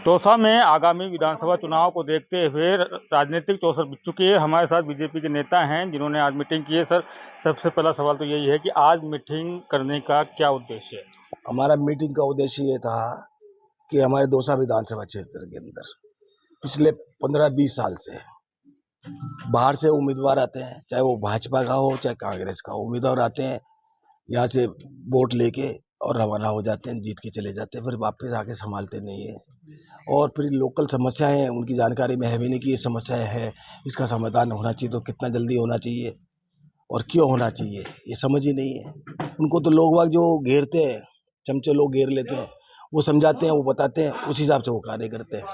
दौसा में आगामी विधानसभा चुनाव को देखते हुए राजनीतिक चौसर बिछ चुकी है। हमारे साथ बीजेपी के नेता हैं जिन्होंने आज मीटिंग की है। सर, सबसे पहला सवाल तो यही है कि आज मीटिंग करने का क्या उद्देश्य है? हमारा मीटिंग का उद्देश्य ये था कि हमारे दौसा विधानसभा क्षेत्र के अंदर पिछले 15-20 साल से बाहर से उम्मीदवार आते हैं, चाहे वो भाजपा का हो चाहे कांग्रेस का हो। उम्मीदवार आते हैं, यहाँ से वोट लेके और रवाना हो जाते हैं, जीत के चले जाते हैं, फिर वापस आके संभालते नहीं है। और फिर लोकल समस्याएं उनकी जानकारी में है भी नहीं कि ये समस्याएं है, इसका समाधान होना चाहिए तो कितना जल्दी होना चाहिए और क्यों होना चाहिए, ये समझ ही नहीं है उनको। तो लोग वाग जो घेरते हैं, चमचे लोग घेर लेते हैं, वो समझाते हैं, वो बताते हैं, उस हिसाब से वो कार्य करते हैं।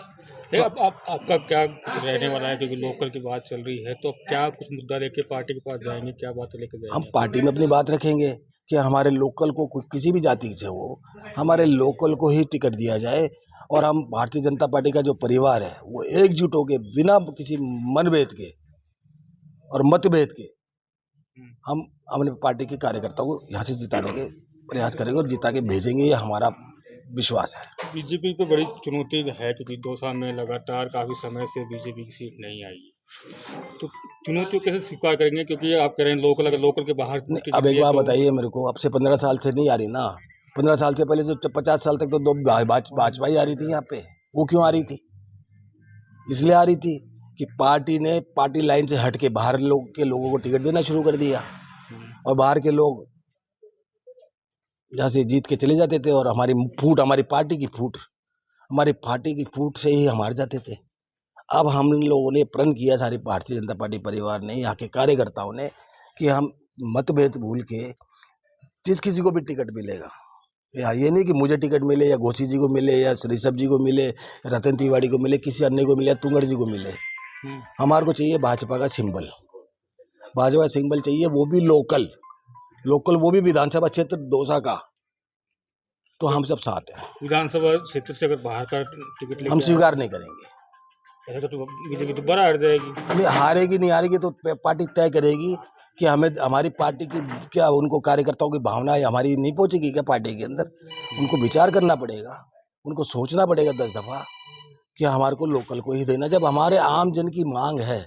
तो अब आपका क्या रहने वाला है, क्योंकि लोकल की बात चल रही है, तो अब क्या कुछ मुद्दा लेके पार्टी के पास जाएंगे, क्या बातें लेके हम जाएंगे? पार्टी में अपनी बात रखेंगे कि हमारे लोकल को किसी भी जाति से हो, हमारे लोकल को ही टिकट दिया जाए। और हम भारतीय जनता पार्टी का जो परिवार है वो एकजुट होकर बिना किसी मनभेद के और मतभेद के हम अपने पार्टी के कार्यकर्ताओं को यहाँ से जिताने के प्रयास करेंगे और जिता के भेजेंगे, ये हमारा विश्वास है। बीजेपी पे बड़ी चुनौती है, क्योंकि दौसा में लगातार काफी समय से बीजेपी की सीट नहीं आई, तो चुनौतियों कैसे स्वीकार करेंगे? क्योंकि आप कह रहे हैं लोकल, अगर लोकल के बाहर टिकट अब एक दिए बात तो बताइए मेरे को, अब से 15 साल से नहीं आ रही ना। 15 साल से पहले तो 50 साल तक तो दो भाजपा ही आ रही थी यहाँ पे। वो क्यों आ रही थी? इसलिए आ रही थी कि पार्टी ने पार्टी लाइन से हट के बाहर के लोगों को टिकट देना शुरू कर दिया और बाहर के लोग यहाँ से जीत के चले जाते थे और हमारी पार्टी की फूट से ही हम हार जाते थे। अब हम लोगों ने प्रण किया, सारी भारतीय जनता पार्टी परिवार ने, यहाँ के कार्यकर्ताओं ने, कि हम मतभेद भूल के जिस किसी को भी टिकट मिलेगा, ये नहीं कि मुझे टिकट मिले या घोसी जी को मिले या ऋषभ जी को मिले, रतन तिवारी को मिले, किसी अन्य को मिले या तुंगड़ जी को मिले, हमारे को चाहिए भाजपा का सिंबल। भाजपा का सिंबल चाहिए, वो भी लोकल, वो भी विधानसभा क्षेत्र दौसा का। तो हम सब साथ हैं। विधानसभा क्षेत्र से अगर बाहर का टिकट हम लेके स्वीकार नहीं करेंगे। ऐसा तो बीजेपी दोबारा हट जाएगी। नहीं, हारेगी नहीं हारेगी तो पार्टी तय करेगी कि हमें हमारी पार्टी की क्या, उनको कार्यकर्ताओं की भावना हमारी नहीं पहुंचेगी क्या पार्टी के अंदर? उनको विचार करना पड़ेगा, उनको सोचना पड़ेगा 10 दफा कि हमारे को लोकल को ही देना। जब हमारे आम जन की मांग है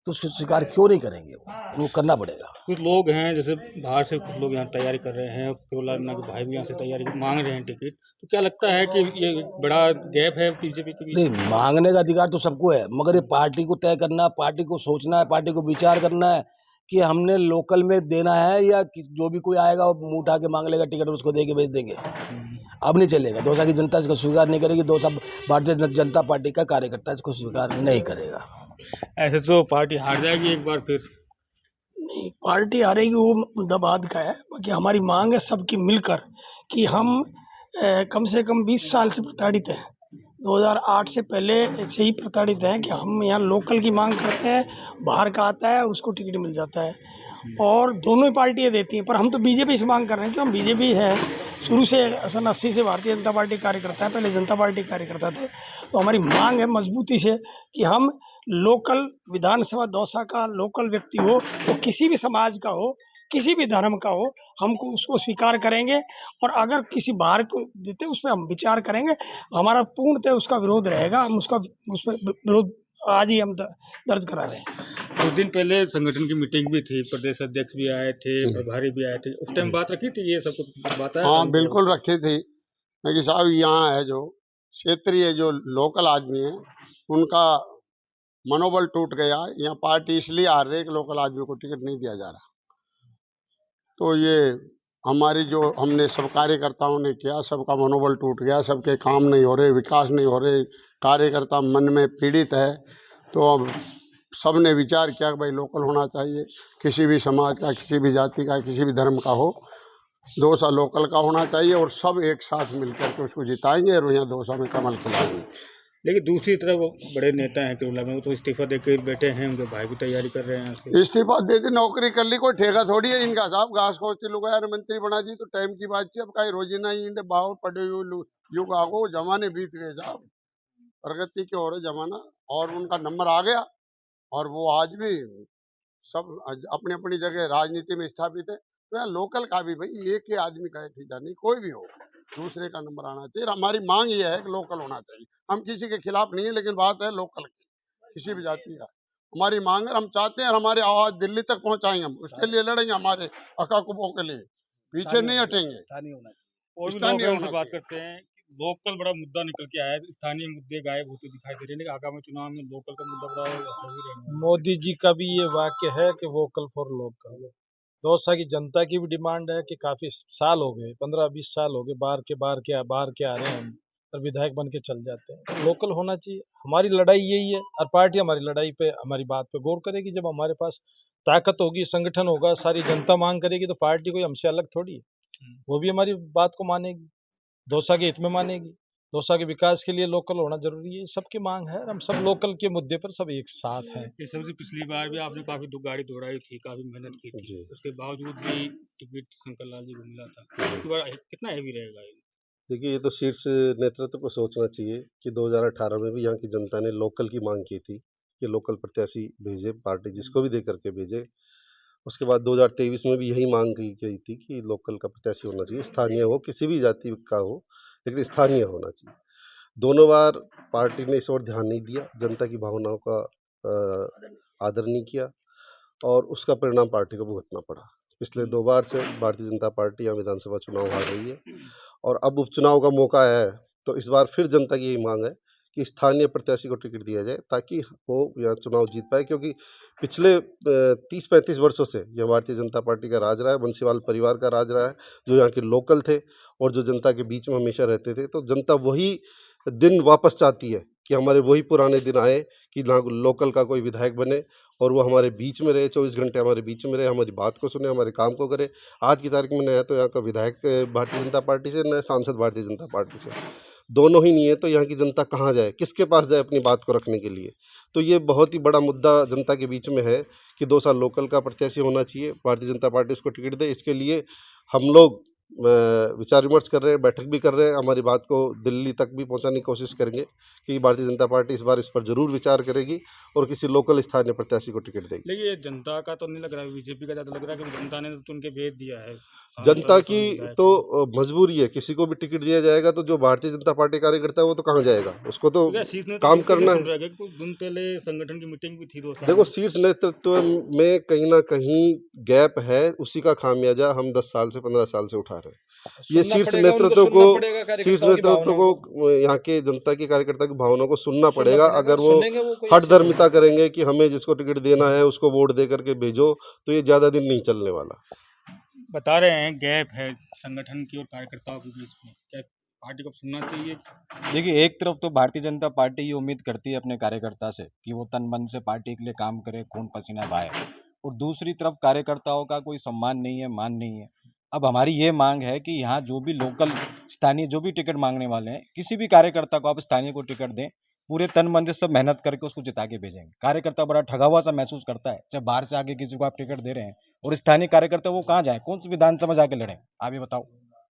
तो उसको स्वीकार क्यों नहीं करेंगे? उनको करना पड़ेगा। कुछ लोग हैं जैसे बाहर से, कुछ लोग यहाँ तैयारी कर रहे हैं, केवल अन्ना के भाई भी यहाँ से तैयारी मांग रहे हैं टिकट, तो क्या लगता है कि ये बड़ा गैप है बीजेपी के बीच? नहीं, मांगने का अधिकार तो सबको है, मगर ये पार्टी को तय करना, पार्टी को सोचना है, पार्टी को विचार करना है कि हमने लोकल में देना है या जो भी कोई आएगा वो मुंह उठा के मांग लेगा टिकट, उसको दे के भेज देंगे। अब नहीं चलेगा। दौसा की जनता इसको स्वीकार नहीं करेगी। दौसा भारतीय जनता पार्टी का कार्यकर्ता इसको स्वीकार नहीं करेगा। ऐसे तो पार्टी हार जाएगी एक बार फिर। नहीं, पार्टी हारेगी वो मुद्दा बात का है। बाकी हमारी मांग है सबकी मिलकर कि हम कम से कम 20 साल से प्रताड़ित हैं। 2008 से पहले ऐसे ही प्रताड़ित हैं कि हम यहाँ लोकल की मांग करते हैं, बाहर का आता है और उसको टिकट मिल जाता है, और दोनों ही पार्टियाँ देती हैं। पर हम तो बीजेपी से मांग कर रहे हैं, क्यों? हम बीजेपी है शुरू से, सन 80 से भारतीय जनता पार्टी कार्यकर्ता है, पहले जनता पार्टी कार्यकर्ता थे। तो हमारी मांग है मजबूती से कि हम लोकल विधानसभा दौसा का लोकल व्यक्ति हो, तो किसी भी समाज का हो, किसी भी धर्म का हो, हमको उसको स्वीकार करेंगे। और अगर किसी बाहर को देते उस पर हम विचार करेंगे। हमारा पूर्णतः उसका विरोध रहेगा। हम उसमें विरोध आज ही हम दर्ज करा रहे हैं। कुछ दिन पहले संगठन की मीटिंग भी थी, प्रदेश अध्यक्ष भी आए थे, प्रभारी भी आए थे, उस टाइम बात रखी थी, ये सब कुछ बात है? हाँ, बिल्कुल रखी थी। कि साहब यहाँ है जो क्षेत्रीय जो लोकल आदमी है उनका मनोबल टूट गया। यहाँ पार्टी इसलिए हार रही है कि लोकल आदमी को टिकट नहीं दिया जा रहा। तो ये हमारी जो हमने सब कार्यकर्ताओं ने किया, सबका मनोबल टूट गया, सबके काम नहीं हो रहे, विकास नहीं हो रहे, कार्यकर्ता मन में पीड़ित है। तो अब सब ने विचार किया कि भाई लोकल होना चाहिए, किसी भी समाज का, किसी भी जाति का, किसी भी धर्म का हो, दौसा लोकल का होना चाहिए और सब एक साथ मिलकर के उसको जिताएंगे और यहाँ दौसा में कमल खिलाएंगे। लेकिन दूसरी तरफ बड़े नेता हैं तिरुला में, वो तो इस्तीफा देकर बैठे हैं, उनके भाई भी तैयारी कर रहे हैं। इस्तीफा दे दी, नौकरी कर ली, कोई ठेका थोड़ी है इनका। साहब घास खोजती लोग यार मंत्री बना दी तो टाइम की बात थी। अब कहीं रोजीना ही इंडे बाहर पड़े हुए युग आगो, जमाने बीत गए साहब, प्रगति के हो रहे जमाना, और उनका नंबर आ गया और वो आज भी सब अपनी अपनी जगह राजनीति में स्थापित है। तो यहाँ लोकल का भी भाई एक ही आदमी का ठेका नहीं, कोई भी हो, दूसरे का नंबर आना चाहिए। हमारी मांग ये है कि लोकल होना चाहिए। हम किसी के खिलाफ नहीं है, लेकिन बात है लोकल की, किसी भी जाति का हमारी मांग है। हम चाहते हैं हमारी आवाज दिल्ली तक पहुंचाएंगे, हम उसके लिए लड़ेंगे, हमारे हकाकुबों के लिए पीछे नहीं हटेंगे। और भी लोग स्थानीय हैं, होना उनसे बात चाहिए। करते हैं कि लोकल बड़ा मुद्दा निकल के आया है, स्थानीय मुद्दे गायब होते दिखाई दे रहे हैं, लेकिन आगामी चुनाव में लोकल का मुद्दा बड़ा हेवी रहने वाला है। मोदी जी का भी ये वाक्य है कि वोकल फॉर लोकल। दौसा की जनता की भी डिमांड है कि काफी साल हो गए, 15-20 साल हो गए, बाहर के आ रहे हैं हम, और विधायक बन के चल जाते हैं। तो लोकल होना चाहिए। हमारी लड़ाई यही है, और पार्टी हमारी लड़ाई पे, हमारी बात पे गौर करेगी। जब हमारे पास ताकत होगी, संगठन होगा, सारी जनता मांग करेगी, तो पार्टी कोई हमसे अलग थोड़ी है, वो भी हमारी बात को मानेगी, दौसा के हित में मानेगी। दौसा के विकास के लिए लोकल होना जरूरी है, सबकी मांग है। हम सब लोकल के मुद्दे पर सब एक साथ हैं। इस सबसे पिछली बार भी आपने काफी गाड़ी दौड़ाई थी, काफी मेहनत की थी, उसके बावजूद भी टिकट शंकर लाल जी को मिला था। इसके बाद कितना हैवी रहेगा ये? देखिए, ये तो शीर्ष नेतृत्व को सोचना चाहिए कि 2018 में भी यहाँ की जनता ने लोकल की मांग की थी कि लोकल प्रत्याशी भेजे, पार्टी जिसको भी दे करके भेजे। उसके बाद 2023 में भी यही मांग की गई थी कि लोकल का प्रत्याशी होना चाहिए, स्थानीय हो, किसी भी जाति का हो, लेकिन स्थानीय होना चाहिए। दोनों बार पार्टी ने इस ओर ध्यान नहीं दिया, जनता की भावनाओं का आदर नहीं किया, और उसका परिणाम पार्टी को भुगतना पड़ा। पिछले 2 बार से भारतीय जनता पार्टी यहाँ विधानसभा चुनाव हार रही है, और अब उपचुनाव का मौका है, तो इस बार फिर जनता की यही मांग है कि स्थानीय प्रत्याशी को टिकट दिया जाए, ताकि वो यहाँ चुनाव जीत पाए। क्योंकि पिछले 30-35 वर्षों से यह भारतीय जनता पार्टी का राज रहा है, बंसीवाल परिवार का राज रहा है, जो यहाँ के लोकल थे और जो जनता के बीच में हमेशा रहते थे। तो जनता वही दिन वापस चाहती है कि हमारे वही पुराने दिन आए कि लोकल का कोई विधायक बने और वो हमारे बीच में रहे, 24 घंटे हमारे बीच में रहे, हमारी बात को सुने, हमारे काम को करे। आज की तारीख में न तो यहाँ का विधायक भारतीय जनता पार्टी से, न सांसद भारतीय जनता पार्टी से, दोनों ही नहीं है, तो यहाँ की जनता कहाँ जाए, किसके पास जाए अपनी बात को रखने के लिए। तो ये बहुत ही बड़ा मुद्दा जनता के बीच में है कि 2 साल लोकल का प्रत्याशी होना चाहिए, भारतीय जनता पार्टी उसको टिकट दे। इसके लिए हम लोग विचार विमर्श कर रहे हैं, बैठक भी कर रहे हैं, हमारी बात को दिल्ली तक भी पहुंचाने की कोशिश करेंगे कि भारतीय जनता पार्टी इस बार इस पर जरूर विचार करेगी और किसी लोकल स्थानीय प्रत्याशी को टिकट देगी। लेकिन ये जनता का तो नहीं लग रहा है, बीजेपी का ज़्यादा लग रहा है कि जनता ने तो उनके भेज दिया है। जनता की तो मजबूरी है, किसी को भी टिकट दिया जाएगा तो जो भारतीय जनता पार्टी कार्यकर्ता है वो तो कहाँ जाएगा, उसको तो काम करना है। कुछ दिन पहले संगठन की मीटिंग भी थी देखो, शीर्ष नेतृत्व में कहीं ना कहीं गैप है, उसी का खामियाजा हम 10 साल से 15 साल से उठा रहे हैं। ये शीर्ष नेतृत्व को यहाँ के जनता के कार्यकर्ता की भावनाओं को सुनना पड़ेगा। अगर वो हठधर्मिता करेंगे कि हमें जिसको टिकट देना है उसको वोट दे करके भेजो, तो ये ज्यादा दिन नहीं चलने वाला। बता रहे हैं गैप है संगठन की और कार्यकर्ताओं के बीच में, क्या पार्टी को सुनना चाहिए? देखिए, एक तरफ तो भारतीय जनता पार्टी ये उम्मीद करती है अपने कार्यकर्ता से कि वो तन मन से पार्टी के लिए काम करे, खून पसीना बहाए, और दूसरी तरफ कार्यकर्ताओं का कोई सम्मान नहीं है, मान नहीं है। अब हमारी ये मांग है कि यहाँ जो भी लोकल स्थानीय जो भी टिकट मांगने वाले हैं, किसी भी कार्यकर्ता को आप स्थानीय को टिकट दें, पूरे तन मन से सब मेहनत करके उसको जिता के भेजेंगे। कार्यकर्ता बड़ा ठगा हुआ सा महसूस करता है जब बाहर से आके किसी को आप टिकट दे रहे हैं, और स्थानीय कार्यकर्ता वो कहाँ जाए, कौन सी विधानसभा जाके लड़े, आप ये बताओ।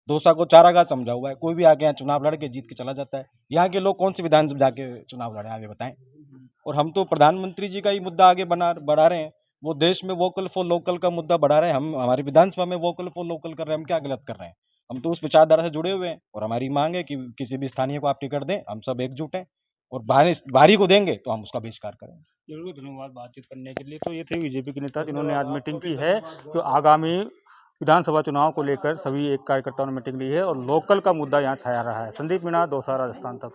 दौसा को चारागाह समझा हुआ है, कोई भी आके यहाँ चुनाव लड़ के जीत के चला जाता है। यहाँ के लोग कौन सी विधानसभा जाके चुनाव लड़े, आप ये बताएं। और हम तो प्रधानमंत्री जी का ही मुद्दा आगे बढ़ा रहे हैं, वो देश में वोकल फॉर लोकल का मुद्दा बढ़ा रहे हैं, हम हमारी विधानसभा में वोकल फॉर लोकल कर रहे हैं। हम क्या गलत कर रहे हैं? हम तो उस विचारधारा से जुड़े हुए हैं, और हमारी मांग है कि किसी भी स्थानीय को आप टिकट दें, हम सब एकजुट हैं, और बाहरी को देंगे तो हम उसका बहिष्कार करेंगे। जरूर, धन्यवाद बातचीत करने के लिए। तो ये थे बीजेपी के नेता जिन्होंने आज मीटिंग की है, जो आगामी विधानसभा चुनाव को लेकर सभी एक कार्यकर्ताओं ने मीटिंग ली है और लोकल का मुद्दा यहाँ छाया रहा है। संदीप मीणा, दौसा, राजस्थान तक।